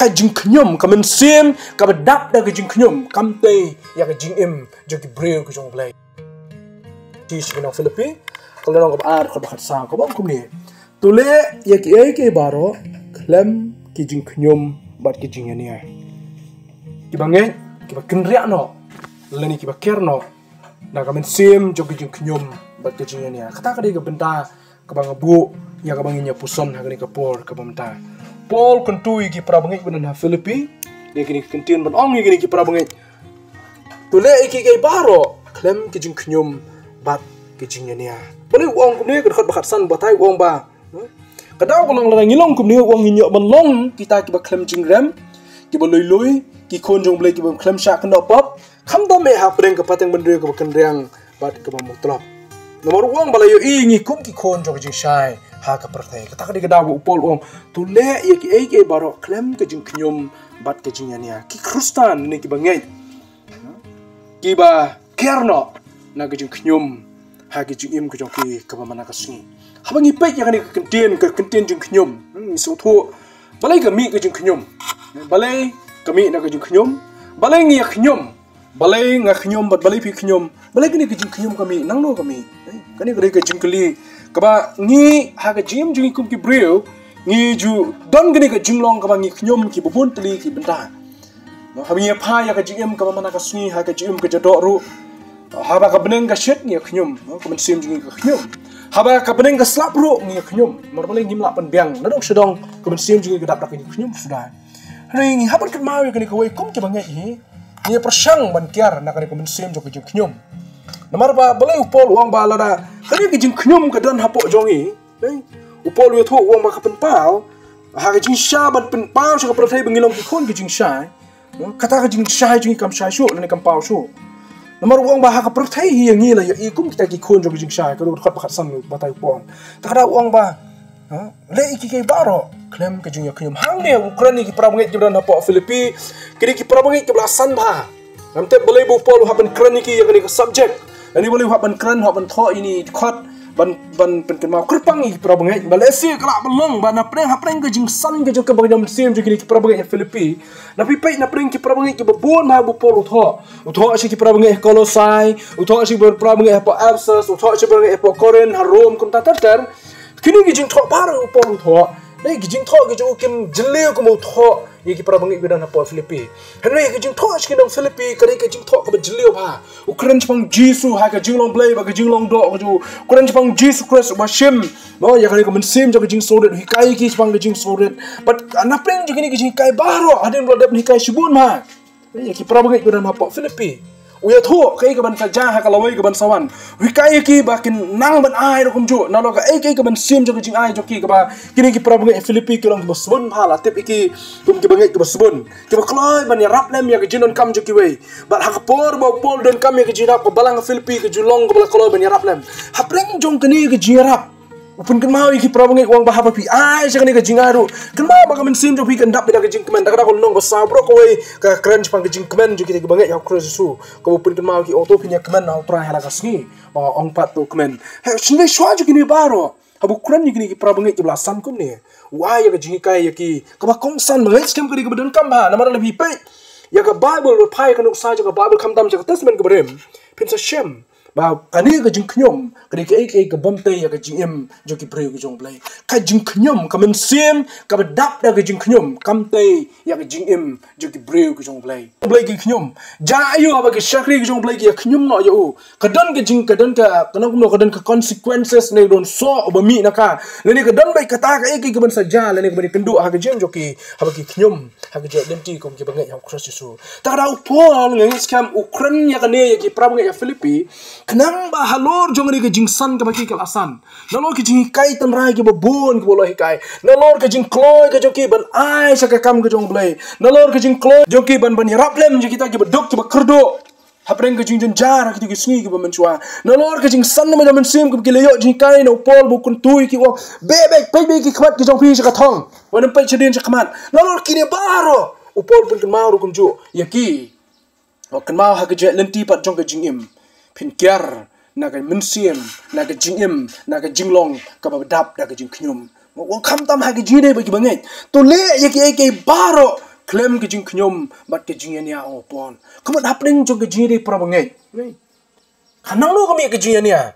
ka jing knyum ka men sim ka badap da ka jing knyum kam te ya ka jing im jo ki breu ka jong blai ti sing Philippines kalau nang ar ka bakhat sa ka bang kum ni tule ya ki ai ke baro klem ki jing knyum bat ki jing ya ki bangai ki ba kenria no leni ki ba kerno na ka men sim jo ki jing knyum bat ki jing ya kata ka de ka benda ka bang bu ya ka bang nya puson ha ka por ka bamta Paul kentui ki prabangai benan Philippi dia kini kentin ban ong kini ki prabangai tule iki kai baro klem ki jing knyum bat ki jing nia boleh wong kum ni kedot bakat san batai wong ba kadau kolong lang ngilong kum ni wong hinyo ban long kita ki ba klem jing rem ki ba lui ki kon jong blai ki ba klem sha kan pop kham da me ha preng ka pateng ban ka ba kan riang bat ka ba mutlap nomor wong balayo i ngi kum ki kon jong jing shai ha ka pertai kata ka digada bu pol om tu le ye ki ai ke baro klem ke jing knyum bat ke jing ania ki krustan ni ki bangai ki ba kerno na ke jing knyum ha ke jing im ke jong ki ka ba mana ka sni ha bangi pe ya ni ke kenten jing knyum so thu balai ka mi ke jing knyum balai ka mi na ke jing knyum balai ngi knyum balai nga knyum bat balai pi knyum balai ke ni ke jing knyum kami nang no kami kani ke jing kli kaba ngi haga jim jungi kum ki breu ngi ju don gani ka jinglong kaba ngi knyom ki bubun tli ki benta no habi ya pa ya ka jim kaba mana ka sni haga jim ka jadok ru haba ka beneng ka shit ngi knyom ko men sim jungi ka knyom haba ka beneng ka slap ru ngi knyom mar baleng gim la pan biang na dok sedong ko men sim jungi ka dap dak ngi knyom sudah ring haban ka mawi gani ka wai kum ki bangai ni persang ban kiar na ka ko men sim jo ka jim knyom namar ba boleh upol uang ba lada kani ki jing knyum ka dan hapok jongi upol we thu uang ba ka pen pau ha ka jing sha ban pen pau so ka prothai bangilong ki khon ki jing sha kata ka jing sha jing kam sha shu ne kam pau shu namar uang ba ha ka prothai hi ngi la i kum kita ki khon jo ki jing sha ka ro khat pakhat sang ba tai pon ta kada uang ba le iki ke baro klem ka jing knyum hang ne ukraini ki prabangai jibran hapok Philippi kini ki prabangai ke belasan ba namte boleh bu pol hapan kraniki yang ni subject ani boleh hapan kran hapan tho ini khot ban pen mau kerpangi prabangai Malaysia kelak belong ban apreng hapreng ke jing san ke jok bagam sim jok ni prabangai Philippi napi pai na preng ki prabangai ki babon ma bu pol utho asi ki prabangai Kolosai utho asi prabangai apa Ephesus utho asi prabangai apa Korin Rom kum tatar kini ki jing tho par pol utho nei ki jing tho ki jok kim jelle ko mo tho ye ki prabangai bidan apa Philippi henry ki jing tho asi ki dong Philippi kare ki jing tho ko jelle ba Ukraine chpang Jesu ha ka jing long blai ba ka jing long do ko ju Ukraine chpang Jesus Christ ba shim no ya kare ko men sim jo ka jing sodet hi kai ki chpang ka jing sodet but anapren jo ki jing kai baro adin lo dep ni kai shibun ma ye ki prabangai bidan apa Philippi uya thu kai ka ban ka ja ha ka lawai ka ban sawan wi kai ki ba kin nang ban ai ro kum ju na lo ka ai kai ka ban sim jo ka jing ai jo ki ka ba kini ki prabangai Philippi ki long ba subun phala tip iki tum ki bangai ka ba subun ki ba kloi ban ya rap lem ya ka jinon kam jo ki wei ba ha ka por ba pol don kam ya ka jirap ko balang Philippi ka julong ko bala kloi ban ya rap lem ha preng jong kini ka jirap upun kan mau iki prabangai uang bah apa pi ai sakani ka jingaru kan mau ba ka men sim jo pi kan dap da ka jing kemen da ka ko nong ko sabro ko wei ka kren chpang ka jing kemen jo ki bangai ya Kristu ko upun kan mau ki auto pinya kemen na utra hala ka sni ba ong pat to kemen he sinde shwa jo kini baro habu kren ni ki prabangai ki belasan kun ni wa ya ka jing kai ya ki ka ba kong san mai scam ka di ka badon kam ba na mar lebih pe ya ka Bible ro pai ka nuk sa jo ka Bible kam tam jo ka testament ka brem pin sa shem ba kani ka jing knyom kani ka ai ka bamte ya ka jing em jo ki preu ki jong blai ka jing knyom ka men sim ka badap da ka jing knyom kamte ya ka jing em jo ki preu ki jong blai ki knyom ja ayu aba ki shakri ki jong blai ki knyom no yo ka don ka jing ka don ka kana no ka don ka consequences ne don so oba mi na ka leni ka don bai kata ka ai ki ban saja leni ka ban kendu ha ka jing jo ki aba ki knyom ha ka jo denti kom ki bangai ya Kristu ta da pol ngai scam Ukraine ya ka ne ya ki prabangai ya Philippi kenang ba halor jong ni ka jing san ka baki kalasan nalor ki jing kai tan rai ki babon ki bolo hikai nalor ka jing kloi ka joki ban ai sa ka kam ka jong blai nalor ka jing kloi joki ban yarap lem ji kita ki badok ki bakerdo hapreng ka jing jar ki sni ki bamanchwa nalor ka jing san ma jaman sim ki leyo jing kai no pol bu kun tui ki o bebek pe ki khmat ki jong pi sa ka thong wan pe chedin sa khmat nalor ki ne baro upol pun kan mau kum ju yaki o kan mau ha ka je lenti pat jong ka jing im pin kiar na ka mensim na ka jingim na ka jinglong ka badap da ka jing knyum wo kam tam ha ka jine ba ki bangai to le ye ki ai ke baro claim ke jing knyom bat ke jing ania opon kamat hapring jo ke jing ri prabangai kanang no kami ke jing ania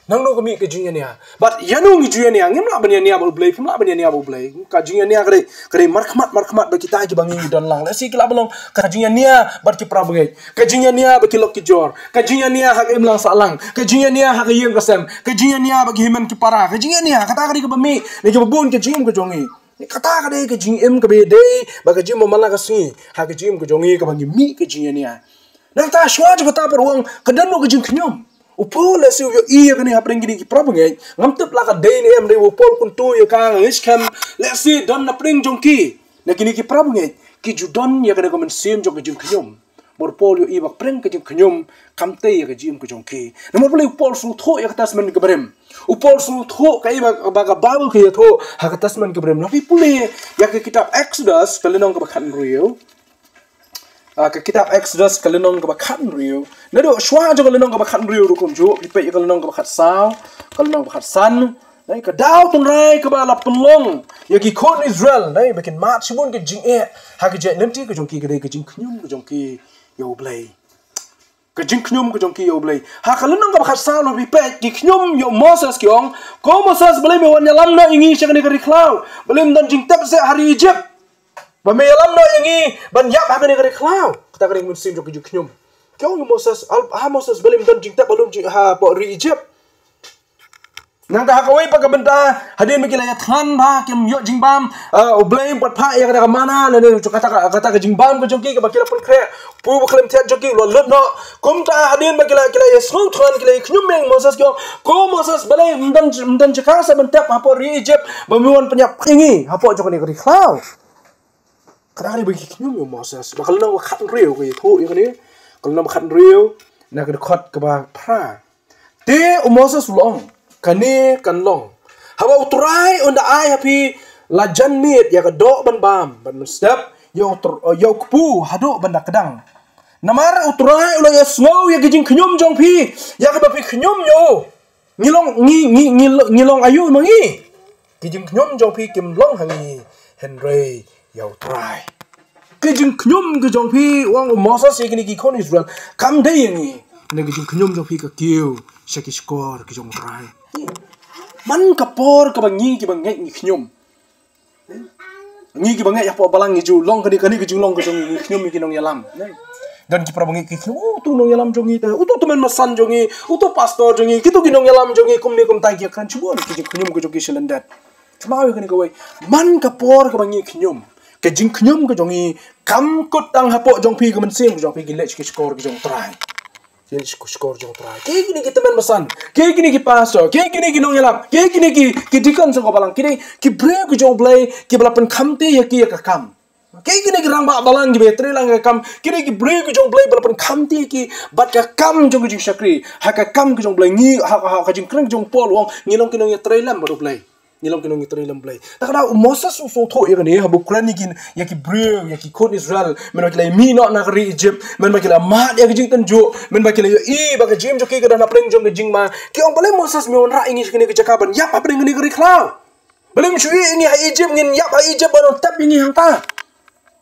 nang no kami ke jing ania but yanu ngi jing ania ngim la ban ania bol blai pum la ban ania bol blai ka jing ania kare markhmat ba kita ji bangi don lang la si kala belong ka jing ania bat ki prabangai ka jing ania ba ki lok ki jor ka jing ania hak imlang salang ka jing ania hak yeng kasem ka jing ania ba ki himan ki para ka jing ania kata kari ka bami ne jo bun ke jing ko jongi kata kade ke jing em ke be de ba ke jing mamala ka singi hak ke jing ko jongi ka bangi mi ke jing ania nang ta shwa jo ta per wong ka dan no ke jing knyom upol lesi yo iya kani hapring gini ki prabangai ngamtep la ka de ni em de upol kun tu yo ka ngishkam lesi don na pring jongki na gini ki prabangai ki judon ya kani komen sim jong ke jing knyom bor pol yo ibak pring ke jing knyom kamte ya ke jing ko jongki na mo pole upol su tho ya katas men ke barem upol su tho ka ibak ba ka bible ke tho ha katas men ke barem na pule ya ke kitab Exodus kalenong ka bakhan riyo ke kitab Exodus kalenong ka bakhan riyo nado shwa jo kalenong ka bakhan riyo rukum jo ipe kalenong ka bakhat saw kalenong bakhat san nai ka daw tun rai ka bala punlong ya ki kon Israel nai bakin mat sibun ke jing ha ke je nemti ke jongki ke de ke jing knyum ke jongki yo blai ke jing knyum ke jongki yo blai ha kalenong ka bakhat saw no ipe ki knyum yo Moses kyong ko Moses blai me wan yalam na ingi shakani ka riklau blai dan jing tap se hari Egypt Bamayalam no yangi ban yap ha kani kare klau kata kare mun sim jo ki knyum kyong Moses Moses belim dan jingta balum ha po ri Egypt nang ta kawai pa kabenta hadin mikila ya than ba kim yo jingbam blame pat pha ya kada mana ne kata ka jingbam ko joki ka bakila pun kre pu baklam thiat joki lo lut no kum ta hadin bakila kila ya snu than kila knyum meng Moses ko Moses belim dan jaka sa bentap ha po ri Egypt bamuan penyap ingi ha po jokani kari klau kata kari bagi knyum yo Moses bakal nang khat riu ko thu yo kani kalau nak khat riu nak dekat ke ba pra te Moses long kani kan long hawa utrai unda ai happy lajan mit ya ka do ban bam ban step yo kupu hado ban kedang namar utrai ulo ya snow ya gijing knyum jong pi ya ka ba pi knyum yo ngilong ayu mangi gijing knyum jong pi kim long hangi Henry yo try ke jing knyum ke jong pi wang Moses ye kini ki kon Israel kam de yangi ne ke jing knyum jong pi ka kiu shaki skor ke jong try man ka por ka bangi ki bangai ni knyum ni ki bangai ya po balang ni ju long kani ke jing long ke jong ni knyum ki nong yalam dan ki prabangi ki tu nong yalam jongi ta tu teman masan jongi tu pastor jongi ki tu ki nong yalam jongi kum ni kum tai ki kan chubo ki jing knyum ke jong ki selendat cuma kani ka wai man ka por ka bangi knyum ke jing knyum ke jongi kam kut tang hapo jong pi ke men sim jong pi gile ki skor ke jong try jen skor jong try ke gini ki teman masan ke gini ki pastor ke gini ki nong yalam ke gini ki dikan so balang ki bre ke jong blai ki balapan kamte ya ki ka kam ke gini ki rang ba balang ki betre lang ka kam kini ki bre ke jong blai balapan kamte ki bat ka kam jong jing sakri ha ka kam ke jong blai ngi ha ka jing kreng jong pol wong ngilong ki nong ya trelam baru blai nilong kinong itri lamblay takada Moses so tho yagani habu kranikin yaki bre yaki kon Israel men bakila mi no na ri Egypt men bakila ma ya jing tanjo men bakila yo I baka jim jo ki kada na pleng jong jing ma ki ong bale Moses mi on ra ingi kini ke jakaban yap apa ngini ri klau bale mi chui ingi ha Egypt ngin yap ha Egypt banon tap ingi hang ta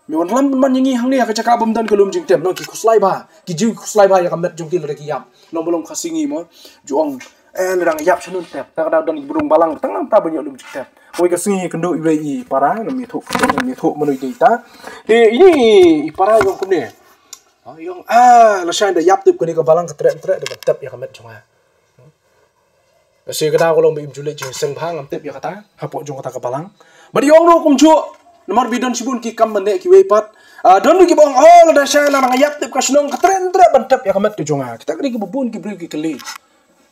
mi on lam man ingi hang ni ka jakabam dan kolum jing tem no ki kuslai ba ki jiu kuslai ba ya kamet jong ki le ki yap no bolong khasingi mo juong rang yap chanun tep ta da don burung balang tang ta banyak lum tep oi ka singi kendo ibai para no mi thuk menoi deita ini para yong kumne yong la shan da yap tip kuni ka balang ka tre da tep ya kamet chunga kasi ka da ko long bi jule jing seng phang am tep ya kata hapo jong kata ka balang bari yong ro kum chu nomor bidon sibun ki kam mane ki wei pat don ki bong da shan na yap tip ka snong ka tre ban tep ya kamet ke chunga kita ki bubun ki bri ki kali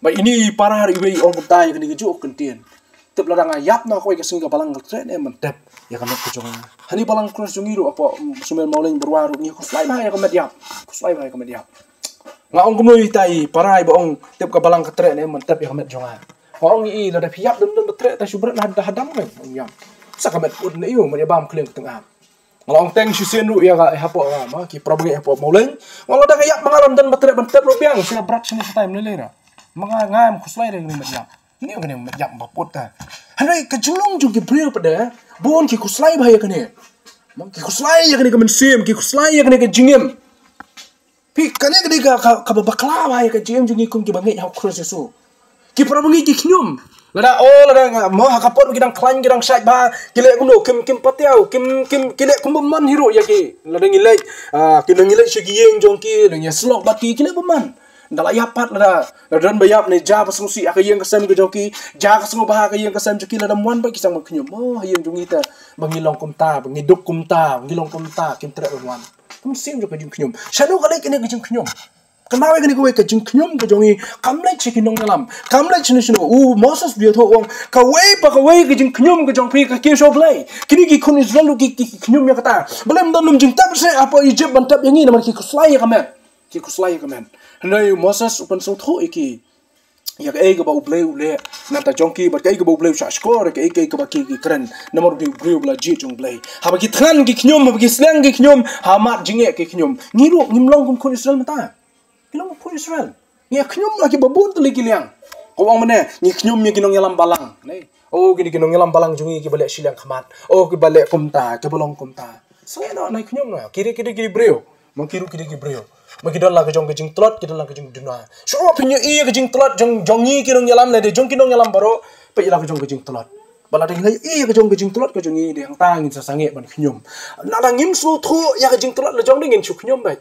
ba ini para hari wei ong kutai kini keju kentien tep ladang ayap na koi kasing ka balang katre ne mentep ya kamet ke jonga hani balang cross jongi ro apa sumel mauleng berwaru ni ko slai ba ya kamet yap ko slai ba ya kamet yap nga ong kumui tai para ai ba ong tep ka balang katre ne mentep ya kamet jonga ong I la da piap dum tre ta subrat na hadam kan ong yap sa kamet ud ne yu ma bam kleng tengah ngalong teng sisen ru ya ka hapo ma ki problem hapo mauleng ngalo da yap mangalam dan batre bentep ro biang sila brat sini time le lera mga ngam kuslai dari medyap ini kan medyap bapot ta hanai kejulong jung ki bril pada bon ki kuslai bahaya kan ki kuslai ya kini ka mensim ki kuslai ya kini ka jingem pi kanya kini ka baklava ya ka jingem jungi kum ki bangai hau cross Yesu ki prabangi ki knyum lada mo hakapot kidang klan kidang syait ba kile kuno kim patiau kim kile kumman hero ya ki lada ngilai kidang ngilai syegiyeng jongki lanya slok baki kile pemman ndala yapat lada dan bayap ne ja pasungsi akayeng kasam ke joki ja kasungo bah akayeng kasam joki lada muan ba kisang magknyum mo hayeng jungi ta bangilong kumta bangiduk kumta bangilong kumta kim tra wan kum sim jo ka jing knyum shanu kale kene ka jing knyum kemawe kene ko ka jing knyum ka jongi kamlai chikinong dalam kamlai chinu Moses bio tho wong ka wei ka jing knyum ka jong pi ka ke so play kini ki kun Israel ki knyum ya kata belum dan jing tab se apa Egypt bantab yang ini man ki kuslai ka men Henai Moses upan so tho iki ya ka ga ba ule na ta jongki ba ka ga ba ule sa score ka ga ba ki kren namor bi bla ji jong play ha ba ki than ki knyum ha ba ki slang ki knyum ha mat jinge ki knyum ngiru ngimlong kum kun Israel mata kilong kun Israel ya knyum lagi babun tu lagi liang ko wang mane ni knyum mi ginong yalam balang nei gini ginong yalam balang jungi ki balik silang khamat ki balik kumta ke bolong kumta sengena nai knyum na kiri breo mangkiru kiri breo magidon la ka jong kajing tlot kidon la ka jong dunwa so pinyo i ka jing tlot jongi kinong yalam le de jong kinong yalam baro pe la ka jong kajing tlot bala ding lai i ka jong kajing tlot ka jongi de hang tang in sa sange ban khnyum na la ngim so tho ya ka jing tlot la jong ding in chu khnyum bai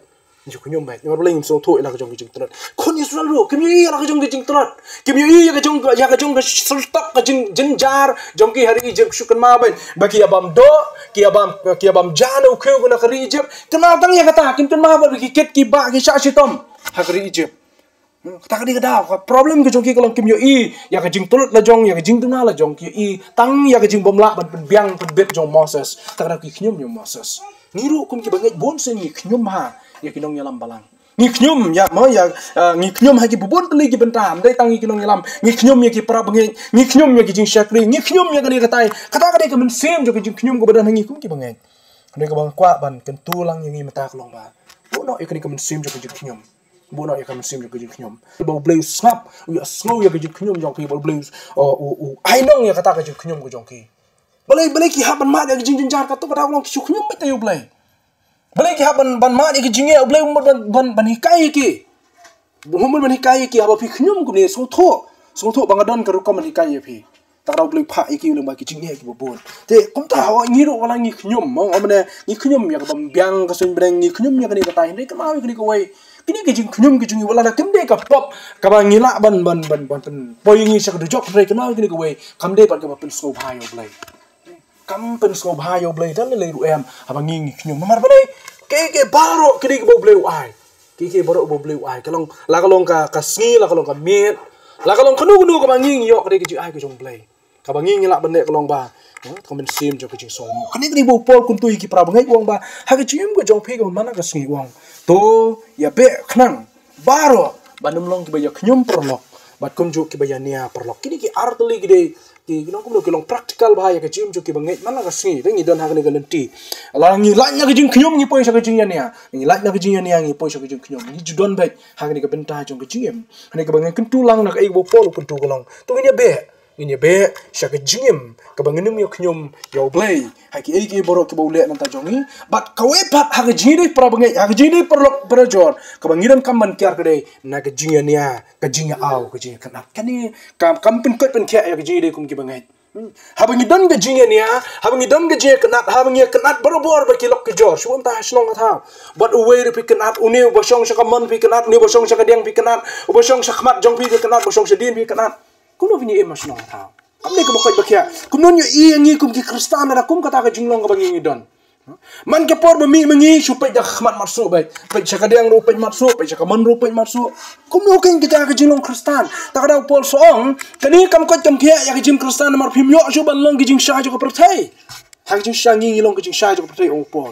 yo bala ngim so tho la ka jong kajing tlot kon Israel ro kim i la ka jong kajing tlot kim i ka jong ka sultak ka jing jinjar jong ki hari Egypt shukan ma bai baki abam do ki abam jano kheu na kari Egypt kena tang ya kata kim kan ma ba ki ket ki ba ki sha shitom hakari Egypt kata ka da problem ke jongki kalong kim yo i ya ka jing tulut la jong ya ka jing tuna la jong ki i tang ya ka jing bomla ban biang ban bet jong Moses ta ka ki knyum yo Moses niru kum ki bangai bon sen ni knyum ha ya kinong yalam balang ni knyum ya ma ya ni knyum ha ki bubon tli ki bentam dai tang ki kinong yalam ni knyum ya ki pra bangai ni knyum ya ki jing shakri ni knyum ya ka ni katai kata ka ka men sem jo ki jing knyum ko badan hangi kum ki bangai ne ka bang kwa ban ken tulang yang mata kalong ba bono ya ka ni ka men sem jo ki jing knyum bono ya ka men sem jo ki jing knyum ba bleu snap ya slow ya ki jing knyum jong ki ba bleu ai nong ya kata ka jing knyum ko jong ki balai ki ha ban ma ya ki jing jar ka to ka long ki knyum ba tayo blai balai ki ha ban ma ya ki jing ya bleu ban hikai ki Muhammad ban hikai ki ha ba pi knyum ko ne so tho bangadon ka rukom ban hikai ya pi tarau bleu pha iki ulung ba ki jing ya ki bobon te kum ta ho ngiru wala ngi knyum mo amne ngi knyum ya ka bam biang ka sun breng ngi knyum ya ka ni ka tai ka ma ki ko wai kini ki jing knyum ki jing wala la kim de ka pop ka ba ngila ban poi ngi sa ka jok re ka ma ki ko wai kam de ban ka ba pen so bha yo blai kam pen so bha yo blai dan le ru em ha ba ngi knyum mar balai ke baro ki ko bleu ai ki baro bo bleu ai ka long ka sngi la ka long ka miet la ka long kanu ka ba ngi yo ka ki ai ka jong blai ka ba ngi la ban ne ka long ba ka men sim jo ka jing so kani bo pol kun tu ki pra ba ngai wong ba ha ka jim ko jong phi ko mana ka sngi wong to ya be khnang baro banum long ki ba ya knyum perlok bat kum ju ki ba ya nia perlok kini ki artli ki de ki long kum lo ki long practical ba ya ka jim ju ki ba ngai mana ka sngi de ngi don ha ka ni ga lenti la ngi la nya ka jing knyum ni poi sa ka jing ya nia ngi la nya ka jing ya nia ngi poi sa ka jing knyum ni ju don ba ha ka ni ka benta jong ka jim ha ni ka ba ngai kun tu lang na ka bo pol kun tu ka long to ngi be sha ka jingim ka banginum yo knyum yo blay ha ki borok ki bole nan ta jongi bat ka we pat ha ka jini pra bangai ha ka jini perlok perjor ka bangiram kam man kyar kade na ka jinga nia ka jinga aw ka jinga kanat kani kam pin kot pen kya ya ka jini kum ki bangai ha bangi don ka jinga nia ha bangi don ka jinga kanat ha bangi kanat borobor ba ki lok ki jor suam ta shlong ta bat uwe ri pi kanat uni bosong sa ka man pi kanat ni bosong sa ka diang pi kanat bosong sa khmat jong pi kanat bosong sa din pi kanat kuno vini emas nong tau kamne ka bakay bakya kuno nyo ngi kum ki kristan na kum kata ka jinglong ka bangi don man ke por bami mangi supay da khmat matsu bay pay sa kadang rupay matsu pay sa kaman rupay matsu kuno ken kita ka jinglong kristan ta kada pol soong kani kam ko kam kya ya ka jing kristan mar phim yo so ban long ki jing sha jo ka prathai ha jing sha ngi long ki jing sha jo ka prathai ong pol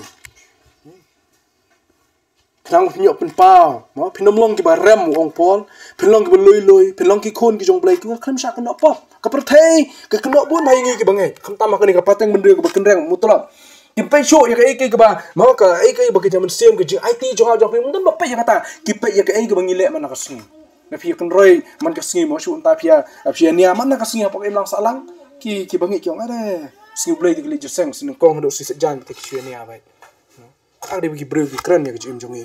Nang pinyo pen pau, mo pinomlong ki ba rem ong pol, pinlong ki ba loy, pinlong ki khon ki jong blai ki kham sha kan pop, ka perthai, ka kan bun mai ngi ki bangai, kham tam ka ni ka pateng bende ka ba kenreng mutlak. Ki pai sho ya ka ek ba, mo ka ek ba ki jaman sem ki jing IT jong jong pin mun ba pai ya kata, ki pai ya ka ek ba ngile man ka sing. Na phi kan roi man ka sing mo shu ta phi nia man ka sing pa em lang salang, ki bangai ki ong ade. skill play di kali jeseng sin kong do si sejan te kisue ni abai ak de bagi breu gi kren ya gi im jongi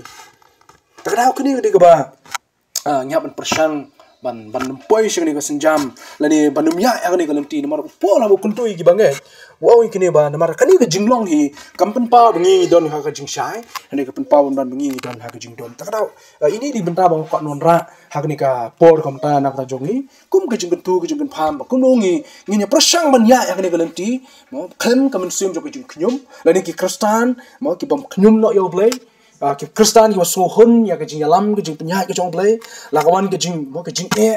tak dau kini de ba nyap ban persang ban poi sing ni ka senjam lani banum ya yang ni kalam ti namar pola bo kuntui gi bangai wow kini ba namar kani ka jinglong hi kampen pa bangi don ha ka jing shai ani ka pen pa ban bangi don ha ka jing don tak dau ini di benta bang ko non ra ha ni ka por kom ta nak ta jongi kum ka jing tu ka jing pham ba kunungi ni persang ban ya yang ni kalam ti mo khem ka men sim jo ka jing knyum lani ki kristan mo ki bam knyum no yo blai ki kristan ki so hun ya ka jing yalam ka jing penya ka jong blai lakawan ka jing mo ka jing e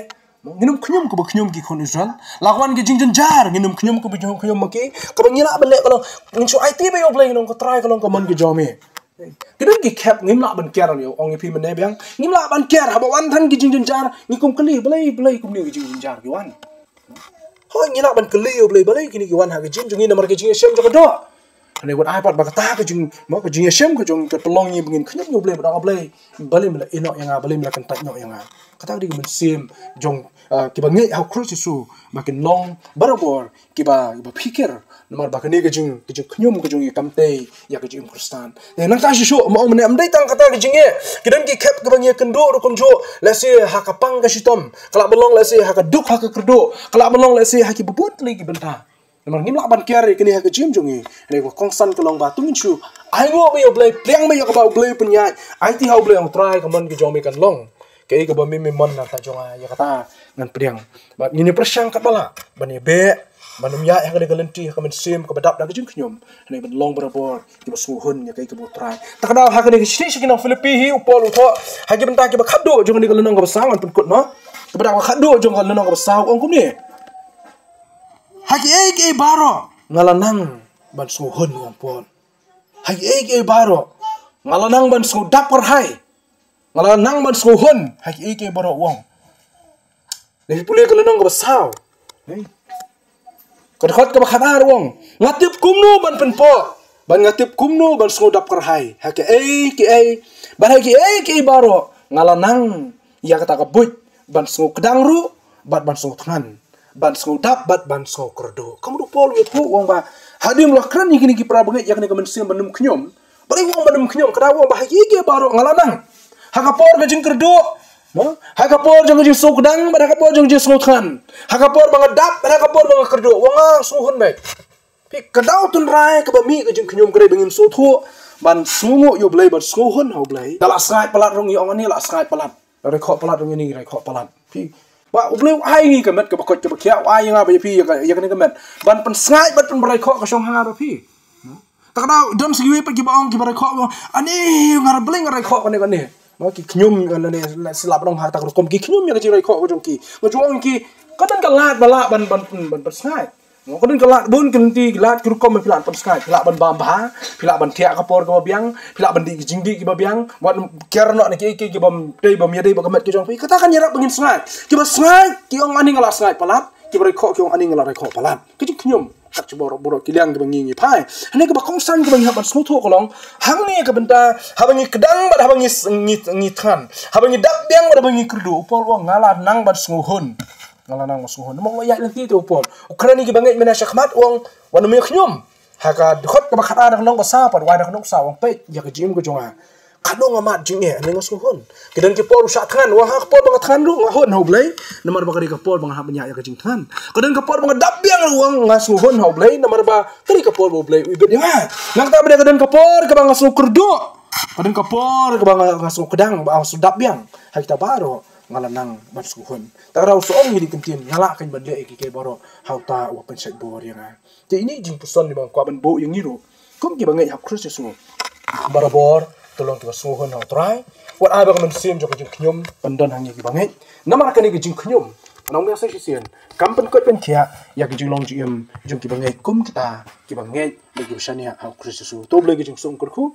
nginum knyum ko knyum ki kon Israel lakawan ka jing jar nginum knyum ko knyum maki ka bangila bale kalau nginsu IT ba yo blai nong ko try ko ko man ki jome kidan ki kep ngimla ban ker yo ong pi mane byang ngimla ban ker ha ba wan than ki jing jar ni kum kali blai kum ni ki jing jar ki wan ho ngila ban kali yo blai kini ki wan ha ki jing jungi namar ki jing shem jo ko do ane wat iPad ba ta ka jing mo ka jing shem ko jong ka pelong ni bengin knyum yo blai ba blai mala ino yang blai mala kan ta no yang kata di men sim jong ki ba ngai how cruise su makin long barabor ki ba pikir namar ba kani ka jing knyum ko jong kamte ya ka jing kristan nang ta shi mo mane am dai tang kata ka jing e kidan ki kep ka bang ye kendo ro kom jo la se ha ka pang ka shitom kala belong la se ha ka duk ha ka kerdo kala belong la se ha ki bubut li ki benta namar ngimla ban kiar kini ha ka jim jongi ne ko kongsan ka long ba tungin chu ai ngo ba yo blai pleng ba yo ka ba blai punya ai ti ha blai ong try ka man ki jomi kan long ke ka ba mi mon na ta jonga ya kata ngan priang ba ngini persang kat bala ban ye be manum ya ha ka galenti ha ka men sim ka badap da jing knyum ne ban long barabor ki ba suhun ya ka ba try tak da ha ka ni shi shi kinang Filipi hi upol utho ha ki benta ki ba khado jong ni ka lenong ka ba sangan pun kut no ka ba khado jong ka lenong ka ba saw ong kum ni haki eke baro ngalanang ban suhun wong pon haki eke baro ngalanang ban su dapor hai ngalanang ban suhun haki eke baro wong le pule kalanang ka basaw kadkhot ka bakhadar wong ngatip kumno ban penpo ban ngatip kumno ban su dapor hai haki eke ban haki eke baro ngalanang ya kata ka buit ban su kedangru ban su than ban dap bat ban kerdo kamu do pol wet wong ba hadim lo kran ni kini ki pra bangai yak ni ka men sim banum knyom bari wong banum knyom kada wong ba hagi ge baro ngalanang haka por ga jing kerdo no haka por jong jing sok dang ba haka por jong jing sok khan haka por bang dap ba haka por bang kerdo wong suhun bai pi kadau tun rai ka ba mi ga jing knyom kre bengin so thu ban sungo yo blai ban suhun ho blai dala sai palat rong yo ngani la sai palat re kho palat rong ni re kho palat pi ba ubleu ai ni kamet ka bakot ka bakya ai nga ba pi ya kan kamet ban pen sngai bat pen berai kho ka song ha ba pi tak da don siwi pa ki baong ki berai kho ani ngar bling ngar kho ka ne ka ne ma ki knyum ka ne silap dong ha tak kom ki knyum ya ka ji rai kho ka jong ki ngjuang ki kadan ka lat bala ban sngai ngo kadan ka lat bun kan ti lat ki kom pilat pen sngai pilat ban bam ba pilat ban tia ka por ka biang pilat ban di jingdi ki ba biang wat kerno ne ki bam dei bam ya dei ba kamet ki jong pi kata kan yarak bengin sngai ki ba sngai ki ong ani ngala sngai palat ki berai kho ki ong ani ngala rai kho palat ki jing knyum tak cibor borok ki liang ki bangi ngi pai ne ka ba kongsan ki bangi ban smu tho kolong hang ni ka benta ha bangi kedang ba ha bangi ngi than ha bangi dap biang ba bangi kerdu pol wong ngala nang ban smuhun ngalanang masuhun mo ya nanti to pol ukraini ki bangai mena shakmat wong wanu me knyum haka khot ka bakhara dak nong sa par wa dak nong sa wong pe ya ka jim ko jonga kadong amat jinge ne ngasuhun kidan ki pol sa than wa ha pol bang than lu ngahon ho blai namar ba ka pol bang ha banya ya ka jing than kidan ka pol bang dap biang wong ngasuhun ho blai namar ba kari ka pol bo blai ibet ya nang ta bade kidan ka pol ka bang ngasu kerdo kidan ka pol ka bang ngasu kedang ba ngasu dap biang ha kita baro ngalanang masuhun tak raw soong hili kentin ngala kan badle ki baro hauta wa pensek bor yang te ini jing puson di bang kwa ban bo yang ngiru kum ki bangai hak krus su barabor tolong ki suhun hau try wat aba kan sim jo jing knyum pandan hangi ki bangai namar kan ki jing knyum nong ya sa sien kampen kot pen kia ya ki jing long jing ki bangai kum kita ki bangai lagi usania hak krus su to blagi jing sung kurku